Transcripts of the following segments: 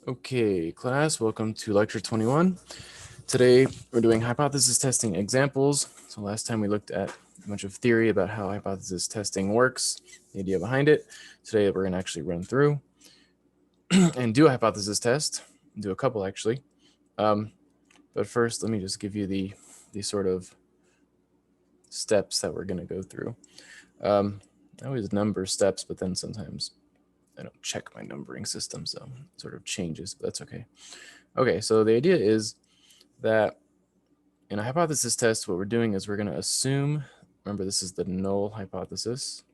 Okay, class, welcome to lecture 21. Today we're doing hypothesis testing examples. So last time we looked at a bunch of theory about how hypothesis testing works, the idea behind it. Today we're going to actually run through and do a hypothesis test, do a couple actually. But first, let me just give you the sort of steps that we're going to go through. I always number steps, but then sometimes I don't check my numbering system, so it sort of changes, but that's okay. Okay, so the idea is that in a hypothesis test, what we're doing is we're going to assume, remember this is the null hypothesis.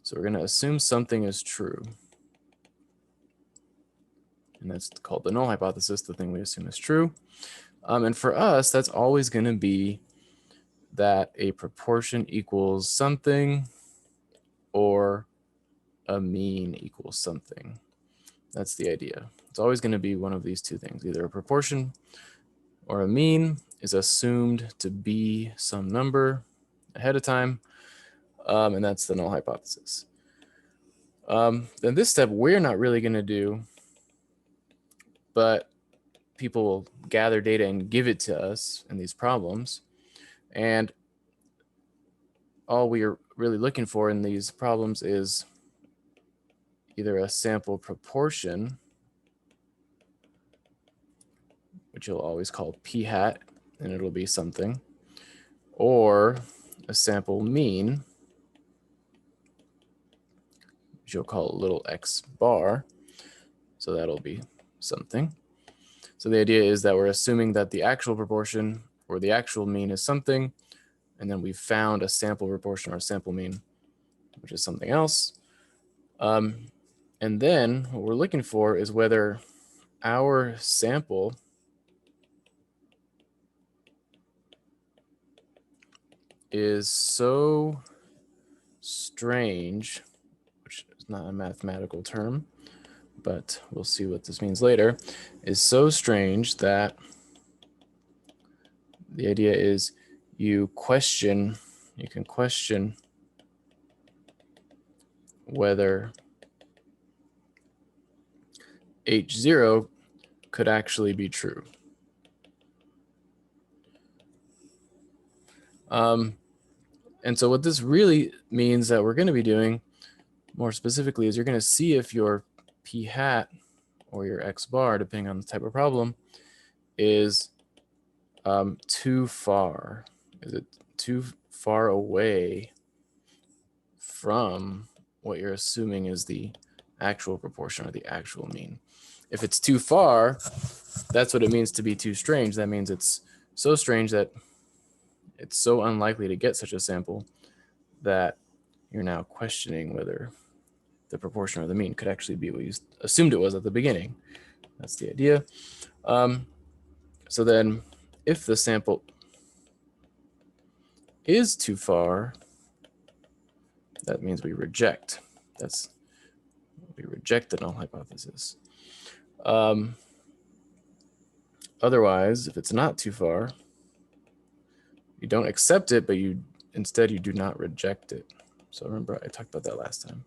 So we're going to assume something is true. And that's called the null hypothesis, the thing we assume is true. And for us, that's always going to be that a proportion equals something or a mean equals something. That's the idea. It's always going to be one of these two things. Either a proportion or a mean is assumed to be some number ahead of time, and that's the null hypothesis. Then this step we're not really going to do, but people will gather data and give it to us in these problems. And all we are really looking for in these problems is either a sample proportion, which you'll always call p hat, and it'll be something, or a sample mean, which you'll call a little x bar, so that'll be something. So the idea is that we're assuming that the actual proportion or the actual mean is something, and then we've found a sample proportion or a sample mean, which is something else. And then what we're looking for is whether our sample is so strange, which is not a mathematical term, but we'll see what this means later, is so strange that the idea is you can question whether H0 could actually be true. And so what this really means that we're going to be doing more specifically is you're going to see if your p hat or your x bar, depending on the type of problem, is too far. Is it too far away from what you're assuming is the actual proportion or the actual mean? If it's too far, that's what it means to be too strange. That means it's so strange that it's so unlikely to get such a sample that you're now questioning whether the proportion or the mean could actually be what you assumed it was at the beginning. That's the idea. So then if the sample is too far, that means we reject. We reject the null hypothesis. Otherwise, if it's not too far, you don't accept it, but instead you do not reject it. So remember, I talked about that last time.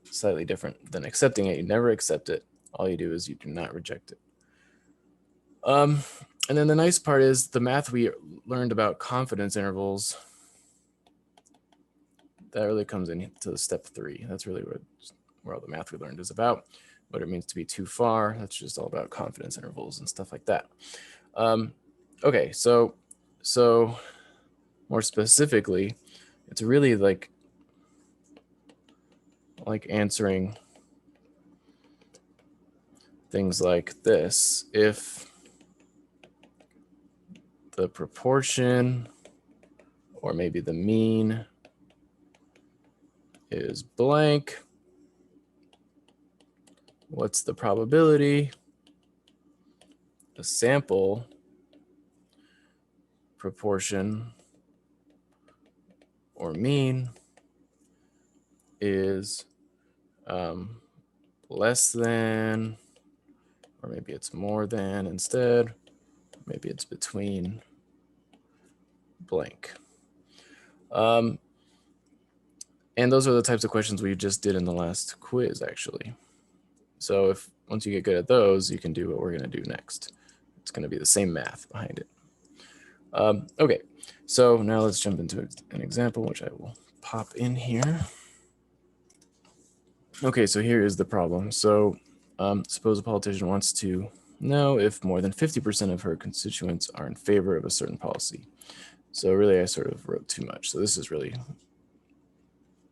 Slightly different than accepting it. You never accept it. All you do is you do not reject it. And then the nice part is the math we learned about confidence intervals, that really comes into step 3. That's really where all the math we learned is about. What it means to be too far. That's just all about confidence intervals and stuff like that. Okay, so more specifically, it's really like answering things like this. If the proportion or maybe the mean is blank, what's the probability the sample proportion or mean is less than, or maybe it's more than instead, maybe it's between blank. And those are the types of questions we just did in the last quiz, actually. So if once you get good at those, you can do what we're going to do next. It's going to be the same math behind it. Okay, so now let's jump into an example, which I will pop in here. Okay, so here is the problem. So suppose a politician wants to know if more than 50% of her constituents are in favor of a certain policy. So really, I sort of wrote too much. So this is really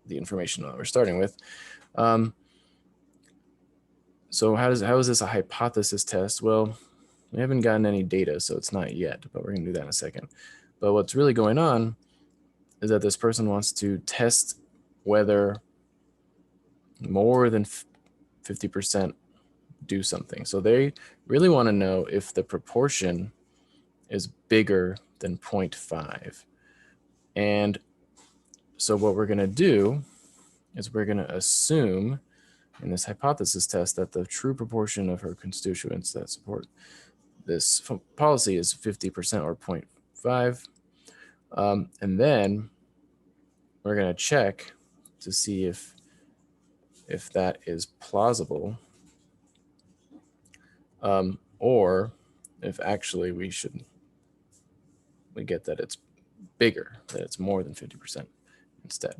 the information that we're starting with. So how is this a hypothesis test? Well, we haven't gotten any data, so it's not yet, but we're going to do that in a second. But what's really going on is that this person wants to test whether more than 50% do something. So they really want to know if the proportion is bigger than 0.5. And so what we're going to do is we're going to assume in this hypothesis test that the true proportion of her constituents that support this policy is 50% or 0.5. And then we're going to check to see if that is plausible, or if actually we get that it's bigger, that it's more than 50% instead.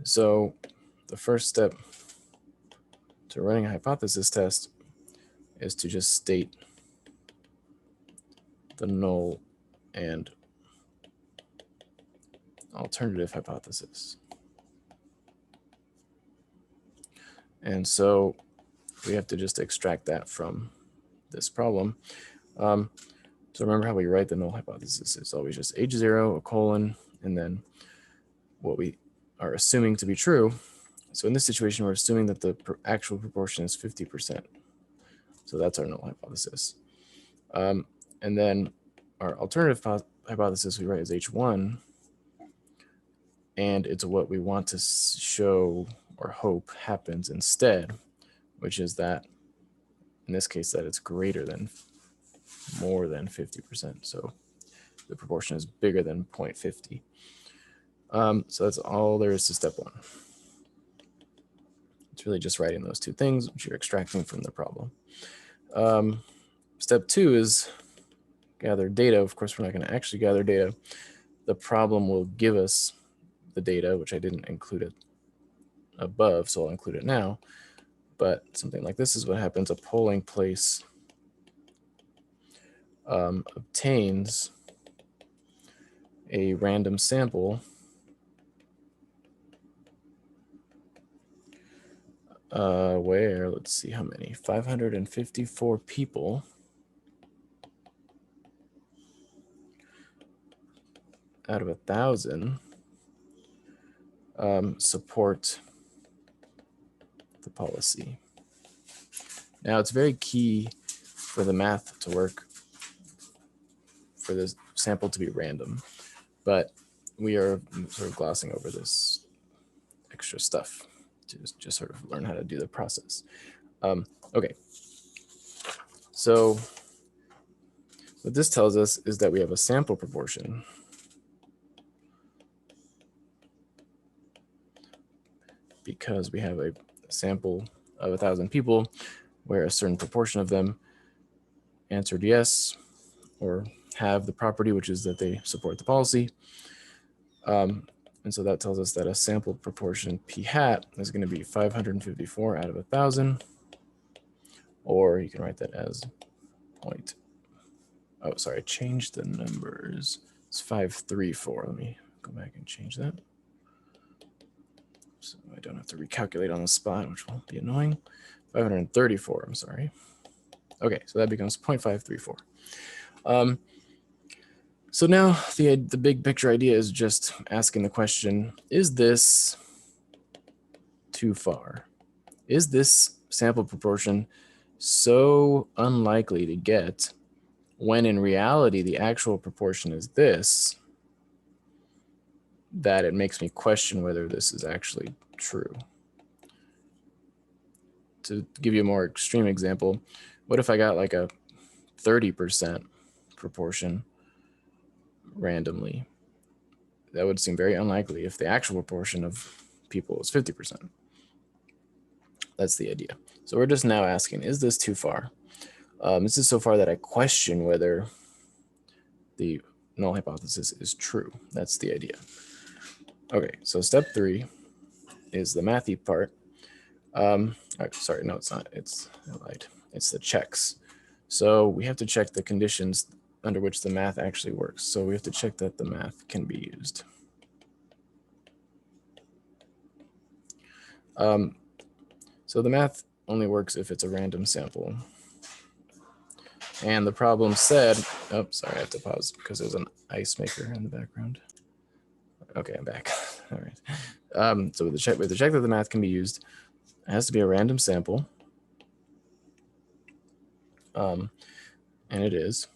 So the first step to running a hypothesis test is to just state the null and alternative hypothesis. And so we have to just extract that from this problem. So remember how we write the null hypothesis. It's always just H0, a colon, and then what we are assuming to be true. So in this situation, we're assuming that the actual proportion is 50%. So that's our null hypothesis. And then our alternative hypothesis we write as H1, and it's what we want to show or hope happens instead, which is that, in this case, that it's greater than more than 50%. So the proportion is bigger than 0.50. So that's all there is to step one. It's really just writing those two things, which you're extracting from the problem. Step two is gather data. Of course, we're not going to actually gather data. The problem will give us the data, which I didn't include it above, so I'll include it now. But something like this is what happens. A polling place obtains a random sample where, let's see how many, 554 people out of 1,000 support the policy. Now it's very key for the math to work, for this sample to be random, but we are sort of glossing over this extra stuff to just sort of learn how to do the process. Okay, so what this tells us is that we have a sample proportion because we have a sample of 1,000 people where a certain proportion of them answered yes or have the property, which is that they support the policy. And so that tells us that a sample proportion p hat is going to be 554 out of 1,000, or you can write that as point. Oh, sorry, I changed the numbers. It's 534. Let me go back and change that, so I don't have to recalculate on the spot, which will be annoying. 534, I'm sorry. Okay, so that becomes 0.534. So now the big picture idea is just asking the question, is this too far? Is this sample proportion so unlikely to get when in reality the actual proportion is this, that it makes me question whether this is actually true? To give you a more extreme example, what if I got like a 30% proportion randomly? That would seem very unlikely if the actual proportion of people is 50%. That's the idea. So we're just now asking, is this too far? This is so far that I question whether the null hypothesis is true. That's the idea. Okay, so step 3 is the mathy part. Sorry, no, it's not. It's light. It's the checks. So we have to check the conditions under which the math actually works. So we have to check that the math can be used. So the math only works if it's a random sample. And the problem said, oh, sorry, I have to pause because there's an ice maker in the background. Okay, I'm back. All right. So with the check that the math can be used, it has to be a random sample. And it is.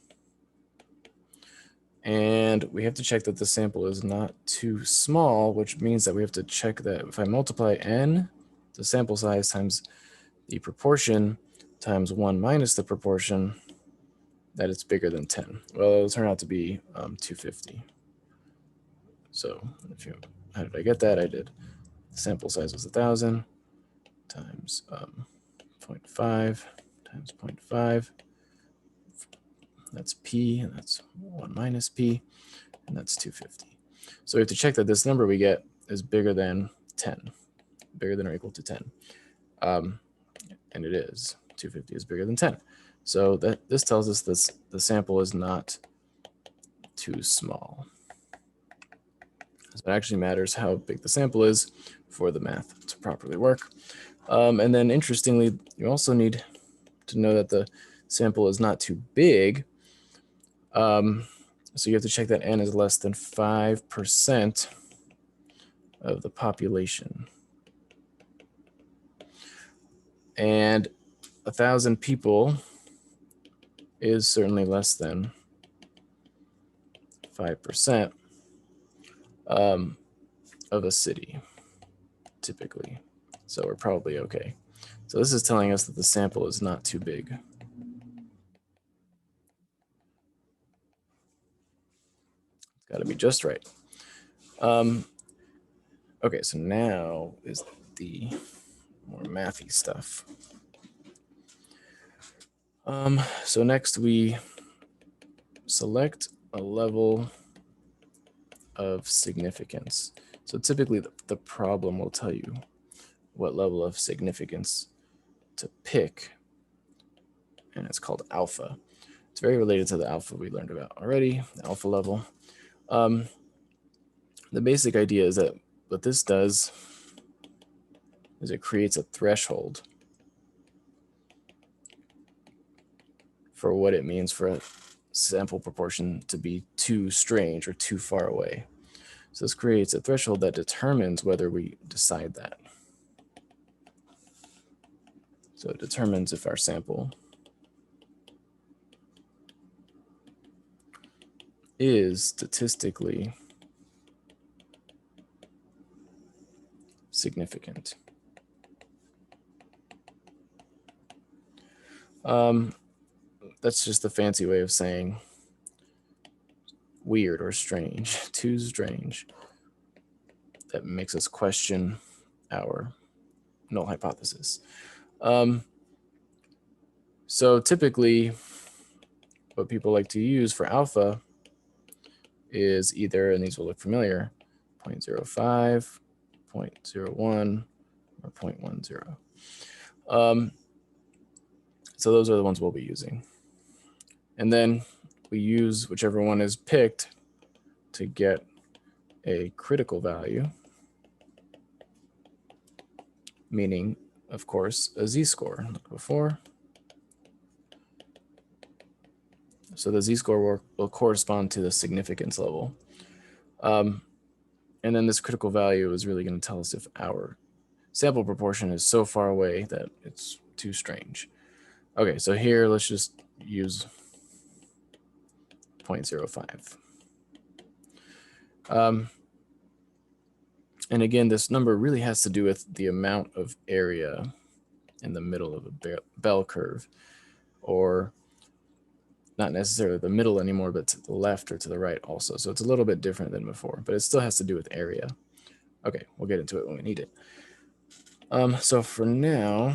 And we have to check that the sample is not too small, which means that we have to check that if I multiply n, the sample size times the proportion times 1 minus the proportion, that it's bigger than 10. Well, it'll turn out to be 250. So how did I get that? I did the sample size was 1,000 times 0.5 times 0.5. That's p, and that's 1 minus p, and that's 250. So we have to check that this number we get is bigger than 10, bigger than or equal to 10. And it is. 250 is bigger than 10. So this tells us that the sample is not too small. So it actually matters how big the sample is for the math to properly work. And then interestingly, you also need to know that the sample is not too big. So you have to check that n is less than 5% of the population. And 1,000 people is certainly less than 5% of a city, typically. So we're probably okay. So this is telling us that the sample is not too big. It's got to be just right. Okay, so now is the more mathy stuff. So next we select a level of significance. So typically the problem will tell you what level of significance to pick, and it's called alpha. It's very related to the alpha we learned about already, the alpha level. The basic idea is that what this does is it creates a threshold for what it means for a sample proportion to be too strange or too far away. So this creates a threshold that determines whether we decide that. So it determines if our sample is statistically significant. That's just a fancy way of saying weird or strange, too strange. That makes us question our null hypothesis. So typically, what people like to use for alpha is either, and these will look familiar, 0.05, 0.01, or 0.10. So those are the ones we'll be using. And then we use whichever one is picked to get a critical value, meaning, of course, a z-score, like before. So the z-score will correspond to the significance level. And then this critical value is really going to tell us if our sample proportion is so far away that it's too strange. Okay, so here let's just use 0.05. And again, this number really has to do with the amount of area in the middle of a bell curve, or not necessarily the middle anymore, but to the left or to the right also. So it's a little bit different than before, but it still has to do with area. Okay, we'll get into it when we need it. So for now,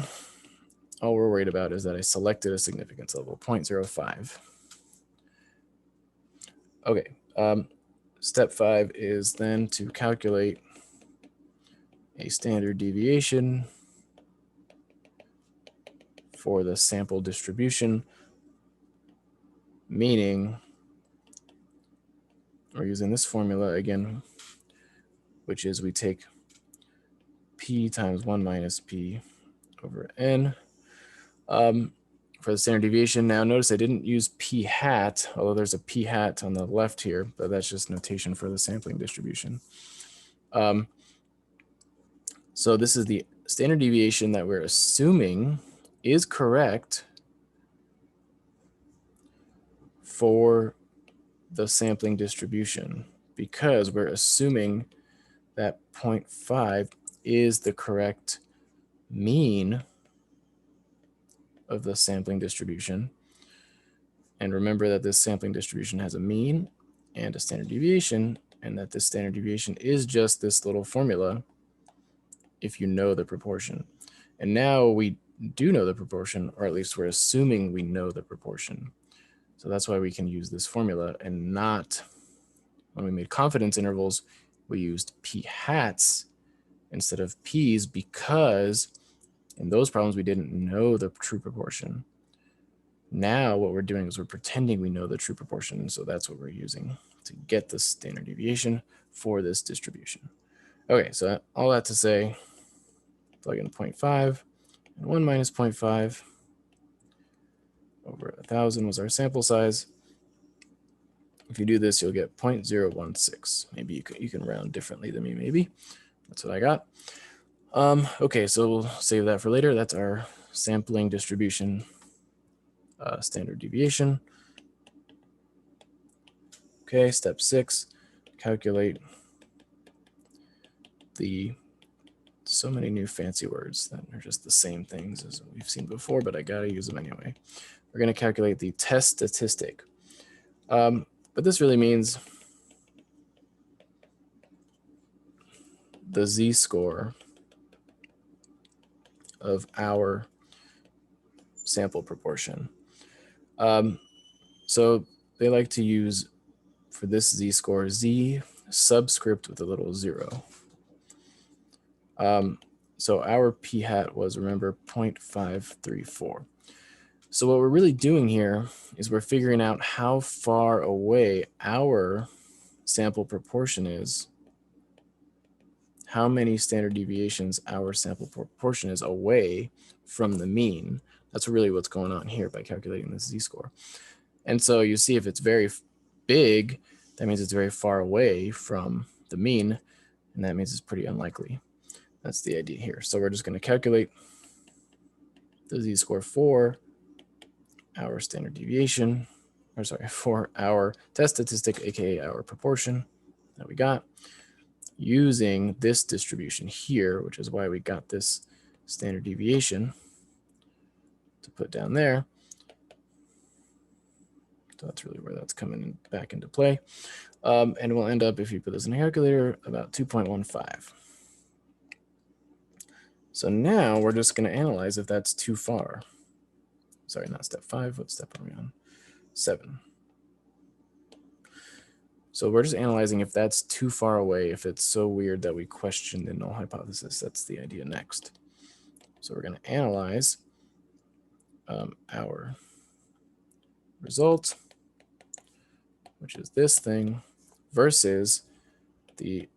all we're worried about is that I selected a significance level, 0.05. Okay, step 5 is then to calculate a standard deviation for the sample distribution, meaning we're using this formula again, which is we take p times 1 minus p over n. For the standard deviation, now notice I didn't use p hat, although there's a p hat on the left here, but that's just notation for the sampling distribution. So this is the standard deviation that we're assuming is correct for the sampling distribution, because we're assuming that 0.5 is the correct mean of the sampling distribution. And remember that this sampling distribution has a mean and a standard deviation, and that this standard deviation is just this little formula if you know the proportion. And now we do know the proportion, or at least we're assuming we know the proportion. So that's why we can use this formula, and not, when we made confidence intervals, we used p hats instead of p's, because in those problems we didn't know the true proportion. Now what we're doing is we're pretending we know the true proportion, and so that's what we're using to get the standard deviation for this distribution. Okay, so all that to say, plug in 0.5, and 1 minus 0.5 over 1,000 was our sample size. If you do this, you'll get 0.016. Maybe you can round differently than me, maybe. That's what I got. Okay, so we'll save that for later. That's our sampling distribution standard deviation. Okay, step 6, calculate so many new fancy words that are just the same things as we've seen before, but I gotta use them anyway. We're gonna calculate the test statistic. But this really means the z-score of our sample proportion. So they like to use, for this z-score, z subscript with a little 0. So our p hat was, remember, 0.534. So what we're really doing here is we're figuring out how far away our sample proportion is, how many standard deviations our sample proportion is away from the mean. That's really what's going on here by calculating this z-score. And so you see, if it's very big, that means it's very far away from the mean, and that means it's pretty unlikely. That's the idea here. So we're just going to calculate the z-score for our standard deviation, or sorry, for our test statistic, aka our proportion that we got, using this distribution here, which is why we got this standard deviation to put down there. So that's really where that's coming back into play. And we'll end up, if you put this in a calculator, about 2.15. So now we're just going to analyze if that's too far. Sorry, not step 5. What step are we on? 7. So we're just analyzing if that's too far away, if it's so weird that we question the null hypothesis. That's the idea next. So we're going to analyze our result, which is this thing, versus the,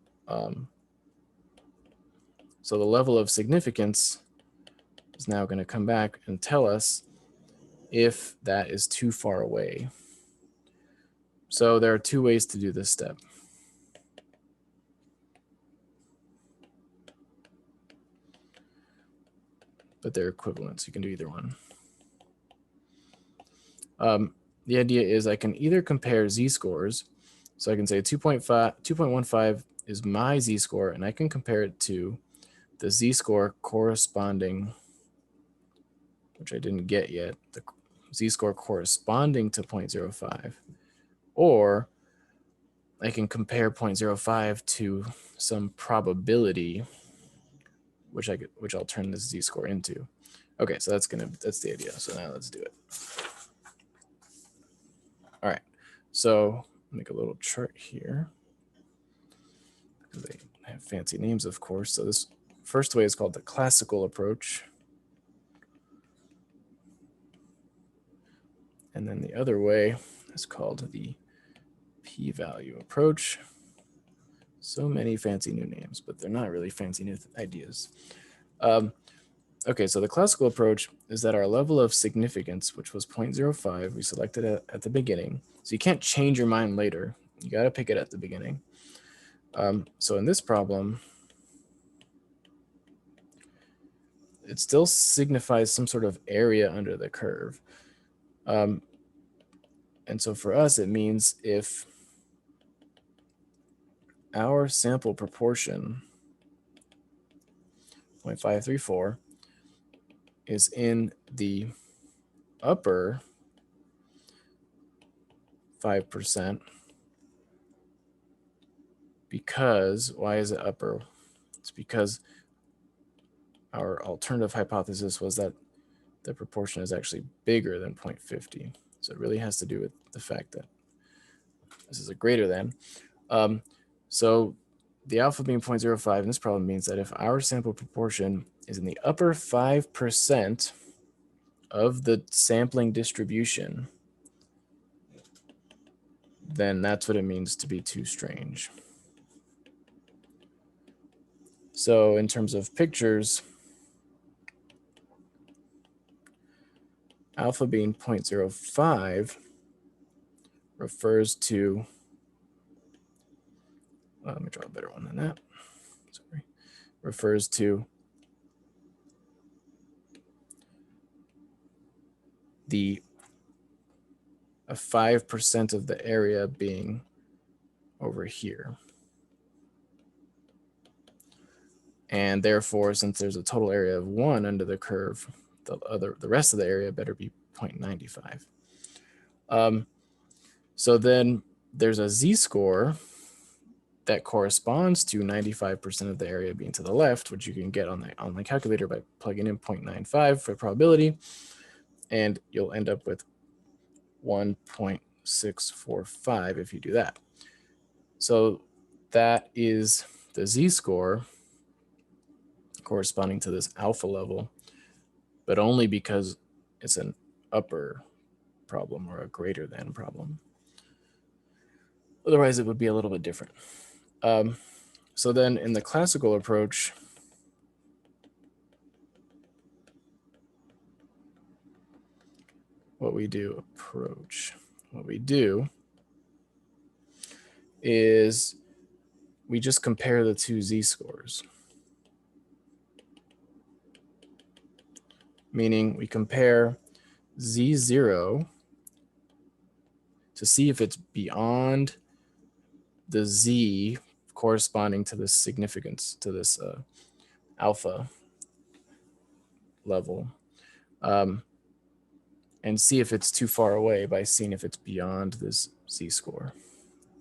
so the level of significance is now going to come back and tell us if that is too far away. So there are 2 ways to do this step. But they're equivalent, so you can do either one. The idea is I can either compare z-scores. So I can say 2.15 is my z-score, and I can compare it to the z-score corresponding, which I didn't get yet, the z-score corresponding to 0.05. Or I can compare 0.05 to some probability which I'll turn this z-score into. Okay, so that's the idea. So now let's do it. All right, so make a little chart here. They have fancy names, of course. So this first way is called the classical approach. And then the other way is called the p-value approach. So many fancy new names, but they're not really fancy new ideas. Okay, so the classical approach is that our level of significance, which was 0.05, we selected it at the beginning. So you can't change your mind later. You got to pick it at the beginning. So in this problem, it still signifies some sort of area under the curve. And so for us, it means if our sample proportion, 0.534, is in the upper 5%, because, why is it upper? It's because our alternative hypothesis was that the proportion is actually bigger than 0.50. So it really has to do with the fact that this is a greater than. So the alpha being 0.05 in this problem means that if our sample proportion is in the upper 5% of the sampling distribution, then that's what it means to be too strange. So in terms of pictures, alpha being 0.05 refers to, let me draw a better one than that. Sorry. Refers to the 5% of the area being over here. And therefore, since there's a total area of 1 under the curve, the rest of the area better be 0.95. So then there's a z-score that corresponds to 95% of the area being to the left, which you can get on the online calculator by plugging in 0.95 for probability, and you'll end up with 1.645 if you do that. So that is the z-score corresponding to this alpha level, but only because it's an upper problem or a greater than problem. Otherwise, it would be a little bit different. So then in the classical approach, what we do is we just compare the two z-scores. Meaning we compare z0 to see if it's beyond the z corresponding to this significance, to this alpha level, and see if it's too far away by seeing if it's beyond this z-score.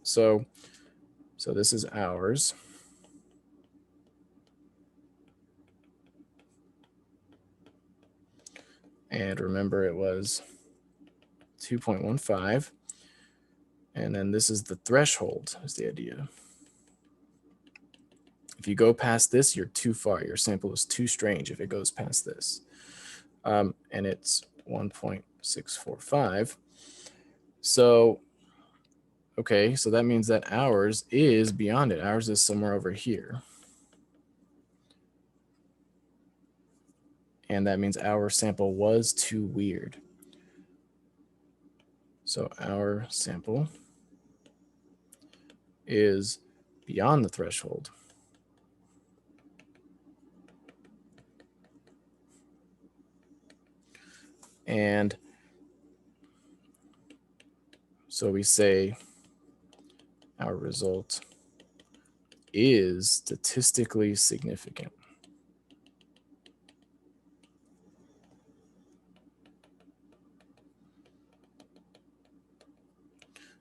So this is ours. And remember, it was 2.15. And then this is the threshold, is the idea. If you go past this, you're too far. Your sample is too strange if it goes past this. And it's 1.645. So, okay, so that means that ours is beyond it. Ours is somewhere over here. And that means our sample was too weird. So our sample is beyond the threshold. And so we say our result is statistically significant.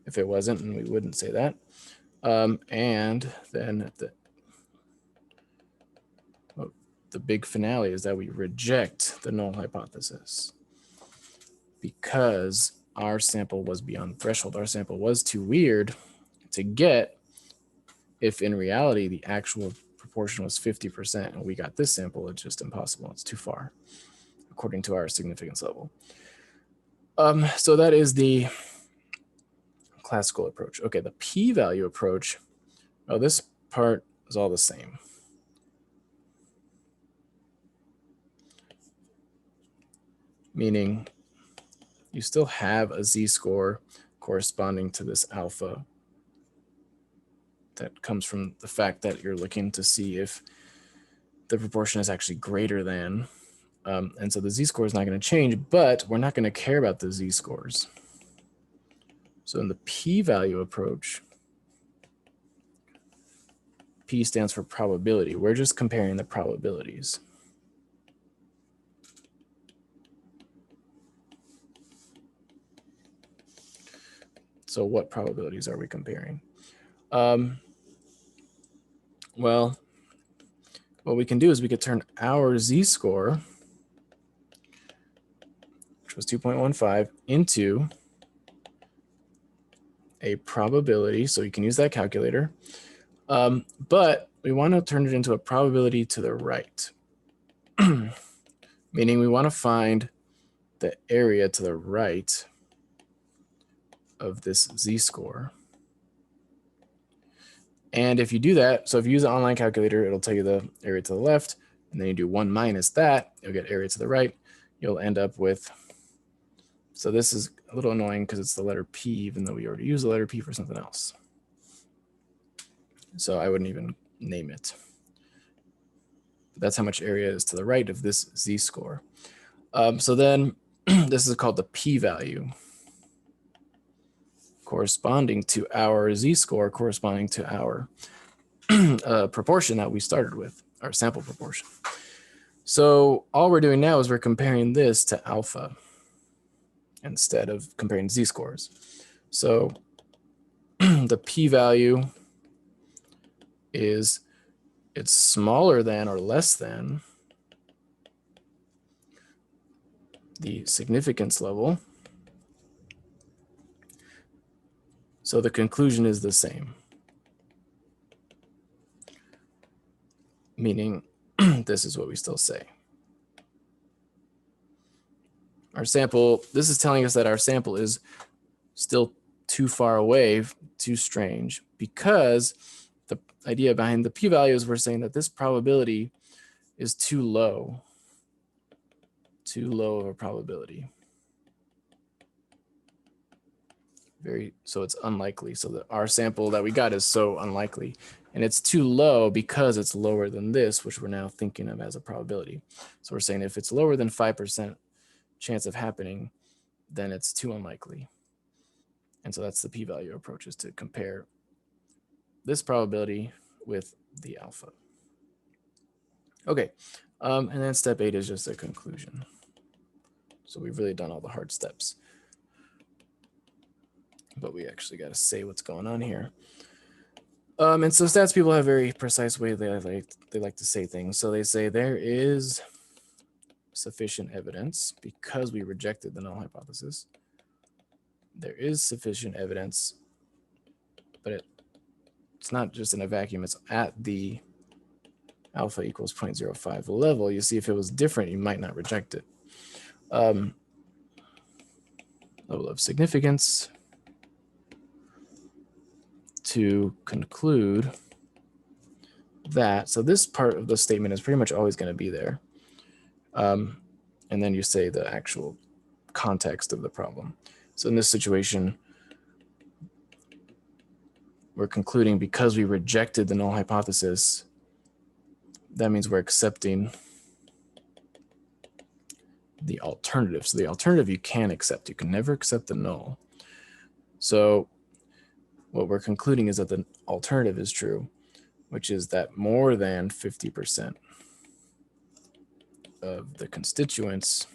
If it wasn't, then we wouldn't say that. And then the the big finale is that we reject the null hypothesis because our sample was beyond threshold. Our sample was too weird to get if in reality the actual proportion was 50% and we got this sample. It's just impossible. It's too far according to our significance level. So that is the classical approach. Okay, the p-value approach. Oh, this part is all the same. Meaning you still have a z-score corresponding to this alpha that comes from the fact that you're looking to see if the proportion is actually greater than. And so the z-score is not going to change, but we're not going to care about the z-scores. So in the p-value approach, P stands for probability. We're just comparing the probabilities. So what probabilities are we comparing? Well, what we can do is we could turn our z-score, which was 2.15, into a probability. So you can use that calculator. But we want to turn it into a probability to the right. Meaning we want to find the area to the right of this z-score. And if you do that, so if you use an online calculator, it'll tell you the area to the left, and then you do 1 minus that, you'll get area to the right. You'll end up with, so this is a little annoying because it's the letter P, even though we already used the letter P for something else. So I wouldn't even name it. That's how much area is to the right of this z-score. So then this is called the p-value, corresponding to our z-score, corresponding to our proportion that we started with, our sample proportion. So all we're doing now is we're comparing this to alpha instead of comparing z-scores. So the p-value is it's smaller than or less than the significance level. So the conclusion is the same. Meaning this is what we still say. Our sample, this is telling us that our sample is still too far away, too strange, because the idea behind the p-value is we're saying that this probability is too low of a probability. So it's unlikely. So that our sample that we got is so unlikely. And it's too low because it's lower than this, which we're now thinking of as a probability. So we're saying if it's lower than 5% chance of happening, then it's too unlikely. And so that's the p-value approach, is to compare this probability with the alpha. Okay, and then step 8 is just a conclusion. So we've really done all the hard steps. But we actually got to say what's going on here. And so stats people have very precise way they like to say things. So they say there is sufficient evidence because we rejected the null hypothesis. There is sufficient evidence, but it's not just in a vacuum. It's at the alpha equals 0.05 level. You see, if it was different, you might not reject it. Level of significance to conclude that. So this part of the statement is pretty much always going to be there. And then you say the actual context of the problem. So in this situation, we're concluding because we rejected the null hypothesis, that means we're accepting the alternative. So the alternative you can accept. You can never accept the null. So what we're concluding is that the alternative is true, which is that more than 50% of the constituents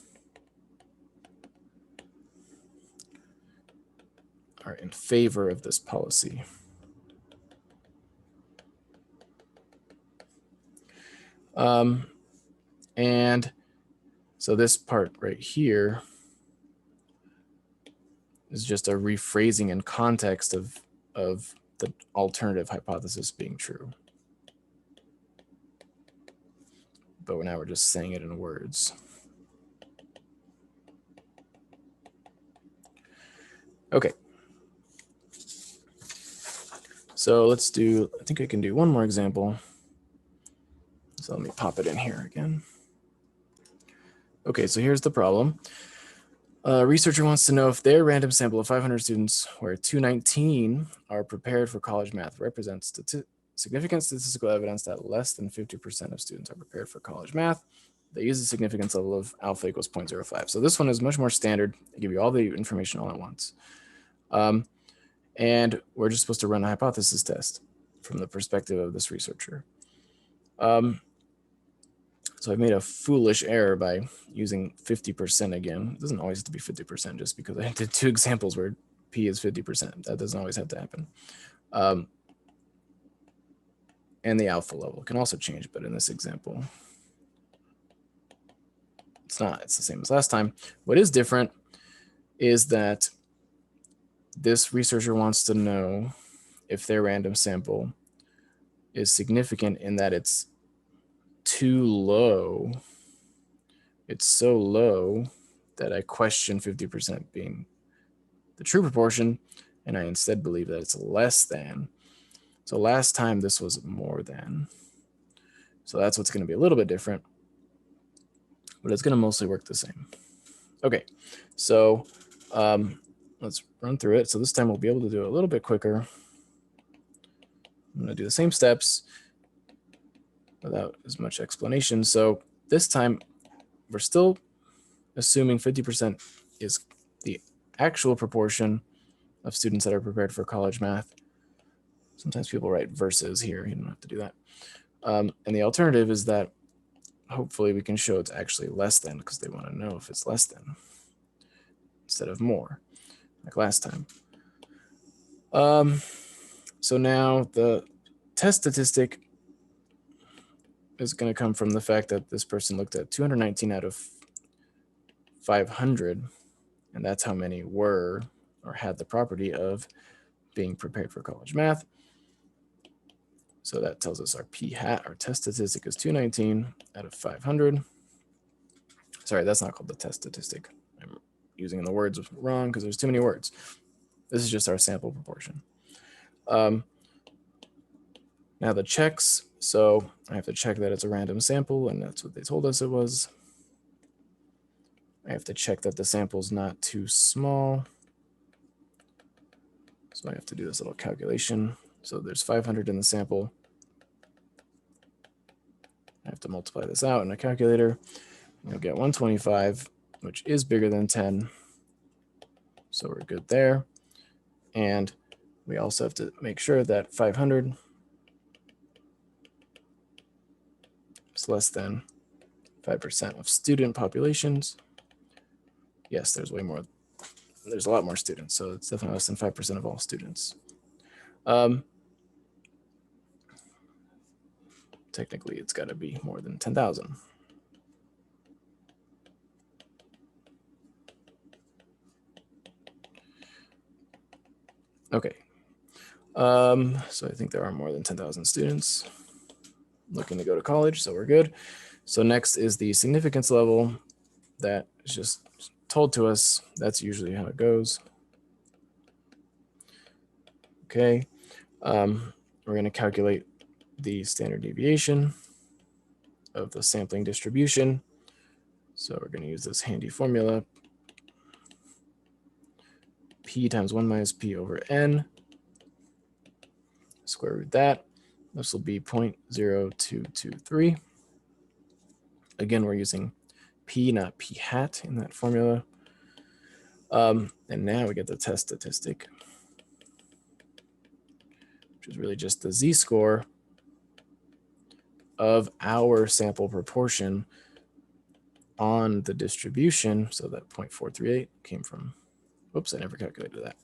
are in favor of this policy. And so this part right here is just a rephrasing in context of the alternative hypothesis being true. But now we're just saying it in words. Okay. So let's do, I think I can do one more example. So let me pop it in here again. Okay, so here's the problem. A researcher wants to know if their random sample of 500 students where 219 are prepared for college math represents significant statistical evidence that less than 50% of students are prepared for college math. They use a significance level of alpha equals 0.05. So this one is much more standard. They give you all the information all at once. And we're just supposed to run a hypothesis test from the perspective of this researcher. So I've made a foolish error by using 50% again. It doesn't always have to be 50% just because I did two examples where P is 50%. That doesn't always have to happen. And the alpha level can also change, but in this example, it's not. It's the same as last time. What is different is that this researcher wants to know if their random sample is significant in that it's too low. It's so low that I question 50% being the true proportion, and I instead believe that it's less than. So last time this was more than. So that's what's going to be a little bit different, but it's going to mostly work the same. Okay, so let's run through it. So this time we'll be able to do it a little bit quicker. I'm going to do the same steps without as much explanation. So this time we're still assuming 50% is the actual proportion of students that are prepared for college math. Sometimes people write versus here. You don't have to do that. And the alternative is that hopefully we can show it's actually less than, because they want to know if it's less than instead of more, like last time. So now the test statistic is going to come from the fact that this person looked at 219 out of 500, and that's how many were or had the property of being prepared for college math. So that tells us our p hat, our test statistic, is 219 out of 500. Sorry, that's not called the test statistic. I'm using the words wrong because there's too many words. This is just our sample proportion. Now the checks. So I have to check that it's a random sample, and that's what they told us it was. I have to check that the sample's not too small. So I have to do this little calculation. So there's 500 in the sample. I have to multiply this out in a calculator. You'll get 125, which is bigger than 10. So we're good there. And we also have to make sure that 500 is less than 5% of student populations. Yes, there's way more. There's a lot more students, so it's definitely less than 5% of all students. Technically, it's got to be more than 10,000. Okay. So I think there are more than 10,000 students looking to go to college, so we're good. So next is the significance level that is just told to us. That's usually how it goes. Okay. We're going to calculate the standard deviation of the sampling distribution. So we're going to use this handy formula. P times 1 minus P over N. Square root that. This will be 0.0223. Again, we're using P, not P hat in that formula. And now we get the test statistic, which is really just the z-score of our sample proportion on the distribution. So that 0.438 came from, whoops, I never calculated that.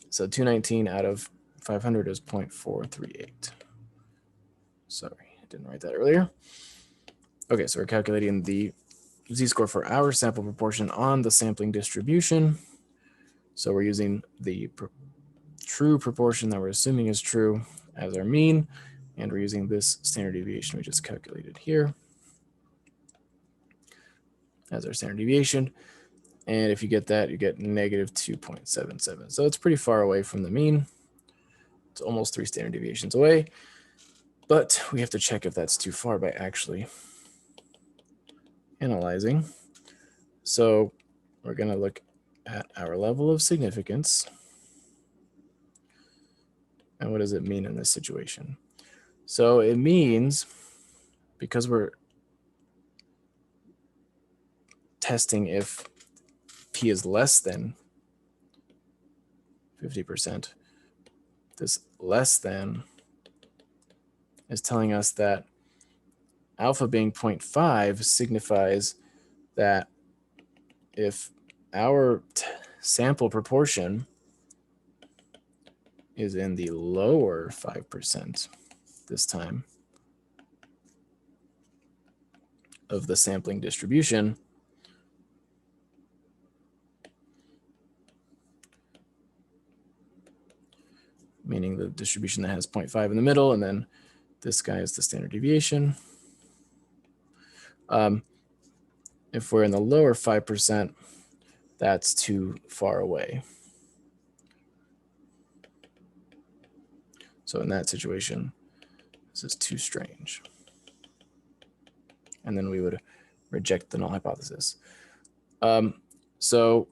So 219 out of 500 is 0.438. Sorry, I didn't write that earlier. Okay, so we're calculating the z-score for our sample proportion on the sampling distribution. So we're using the true proportion that we're assuming is true as our mean, and we're using this standard deviation we just calculated here as our standard deviation. And if you get that, you get negative 2.77. So it's pretty far away from the mean. It's almost 3 standard deviations away. But we have to check if that's too far by actually analyzing. So we're going to look at our level of significance. And what does it mean in this situation? So it means, because we're testing if p is less than 50%, this less than is telling us that alpha being 0.5 signifies that if our sample proportion is in the lower 5% this time of the sampling distribution, meaning the distribution that has 0.5 in the middle, and then this guy is the standard deviation. If we're in the lower 5%, that's too far away. So in that situation, this is too strange. And then we would reject the null hypothesis. So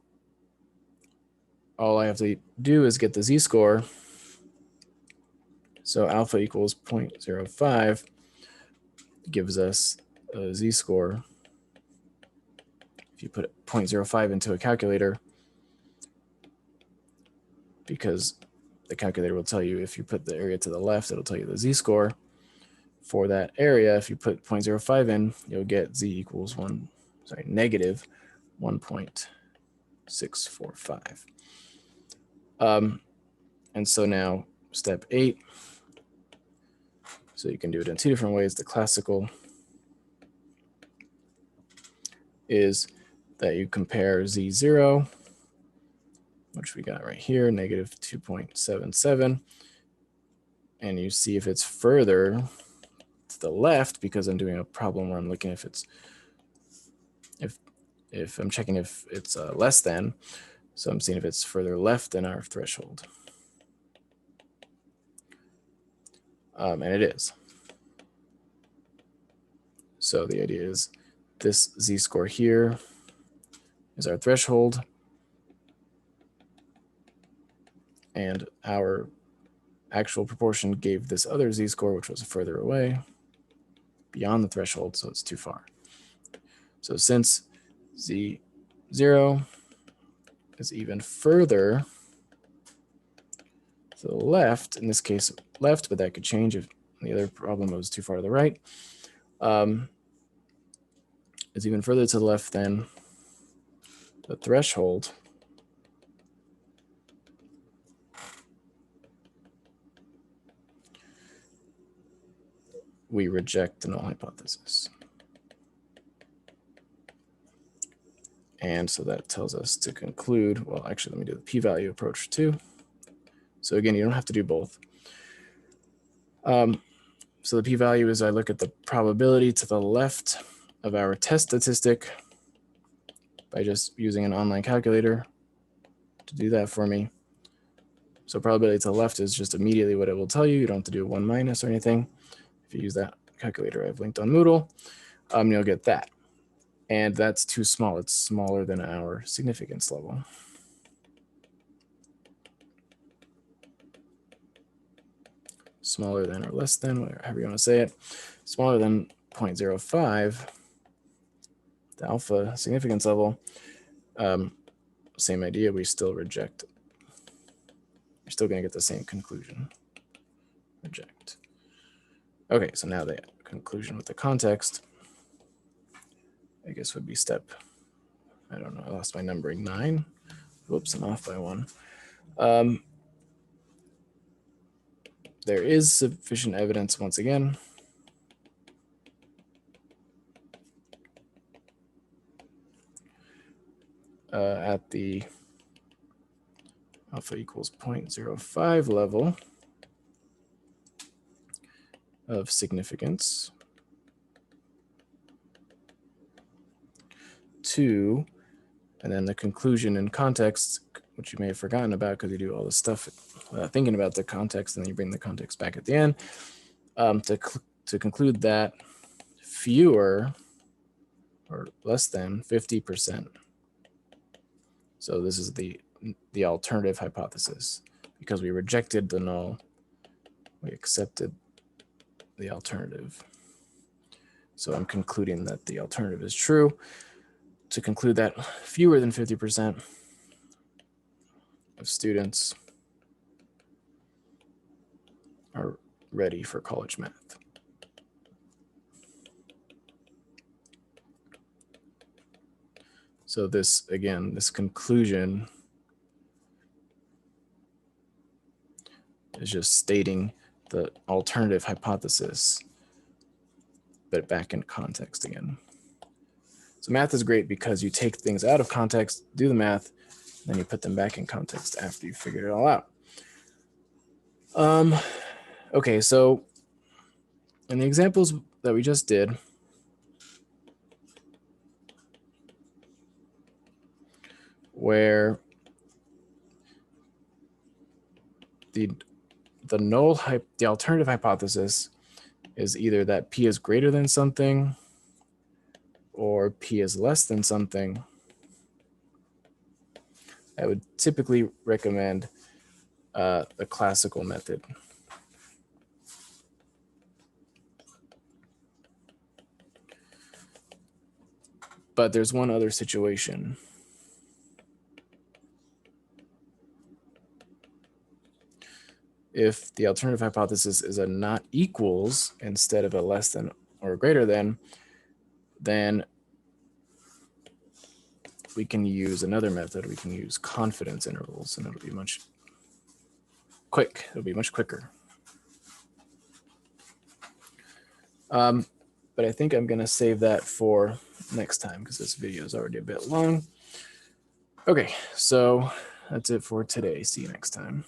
all I have to do is get the z-score. So alpha equals 0.05 gives us a z-score. If you put 0.05 into a calculator, because the calculator will tell you if you put the area to the left, it'll tell you the z-score. For that area, if you put 0.05 in, you'll get z equals negative 1.645. And so now step 8. So you can do it in 2 different ways. The classical is that you compare z0, which we got right here, negative 2.77, and you see if it's further to the left, because I'm doing a problem where I'm looking if it's if I'm checking if it's less than, so I'm seeing if it's further left than our threshold. And it is. So the idea is this z-score here is our threshold, and our actual proportion gave this other z-score, which was further away, beyond the threshold, so it's too far. So since z0 is even further to the left, in this case left, but that could change if the other problem was too far to the right, is even further to the left than the threshold, we reject the null hypothesis. And so that tells us to conclude, well, actually, let me do the p-value approach too. So again, you don't have to do both. So the p-value is I look at the probability to the left of our test statistic by just using an online calculator to do that for me. So probability to the left is just immediately what it will tell you. You don't have to do 1 minus or anything. If you use that calculator I've linked on Moodle, you'll get that. And that's too small. It's smaller than our significance level. Smaller than or less than, however you want to say it. Smaller than 0.05, the alpha significance level. Same idea, we still reject. You're still going to get the same conclusion. Reject. Okay, so now the conclusion with the context, I guess would be step, I don't know, I lost my numbering, 9. Whoops, I'm off by 1. There is sufficient evidence, once again, at the alpha equals 0.05 level of significance to, and then the conclusion and context, which you may have forgotten about because you do all this stuff thinking about the context, and then you bring the context back at the end, to conclude that fewer or less than 50%. So this is the alternative hypothesis. Because we rejected the null, we accepted the alternative. So I'm concluding that the alternative is true. To conclude that fewer than 50% of students are ready for college math. So this, again, this conclusion is just stating the alternative hypothesis, but back in context again. So math is great because you take things out of context, do the math, then you put them back in context after you figured it all out. Okay, so in the examples that we just did, where the alternative hypothesis is either that P is greater than something or P is less than something, I would typically recommend the classical method. But there's one other situation. If the alternative hypothesis is a not equals instead of a less than or greater than, then we can use another method. We can use confidence intervals, and it'll be much quicker. But I think I'm going to save that for next time because this video is already a bit long. Okay, so that's it for today. See you next time.